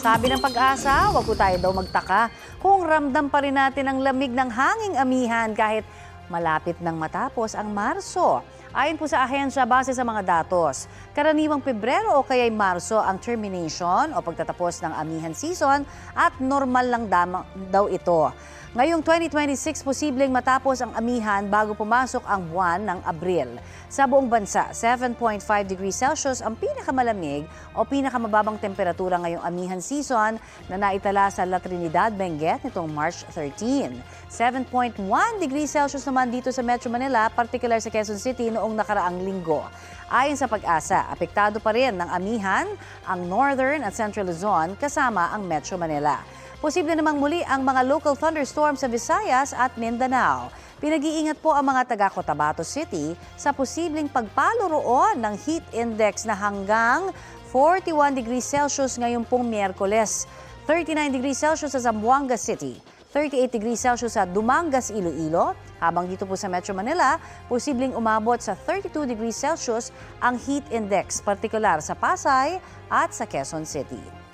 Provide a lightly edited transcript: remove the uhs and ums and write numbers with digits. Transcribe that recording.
Sabi ng Pag-asa, wag po tayo daw magtaka kung ramdam pa rin natin ang lamig ng hanging amihan kahit malapit nang matapos ang Marso. Ayon po sa ahensya, base sa mga datos, karaniwang Pebrero o kaya'y Marso ang termination o pagtatapos ng amihan season at normal lang daw ito. Ngayong 2026, posibleng matapos ang amihan bago pumasok ang buwan ng Abril. Sa buong bansa, 7.5 degrees Celsius ang pinakamalamig o pinakamababang temperatura ngayong amihan season na naitala sa La Trinidad, Benguet nitong March 13. 7.1 degrees Celsius naman dito sa Metro Manila, partikular sa Quezon City noong nakaraang linggo. Ayon sa Pag-asa, apektado pa rin ng amihan ang Northern at Central Luzon kasama ang Metro Manila. Posible namang muli ang mga local thunderstorms sa Visayas at Mindanao. Pinag-iingat po ang mga taga Cotabato City sa posibleng pagpalo roon ng heat index na hanggang 41 degrees Celsius ngayong pong Miyerkules, 39 degrees Celsius sa Zamboanga City, 38 degrees Celsius sa Dumangas, Iloilo, habang dito po sa Metro Manila, posibleng umabot sa 32 degrees Celsius ang heat index, partikular sa Pasay at sa Quezon City.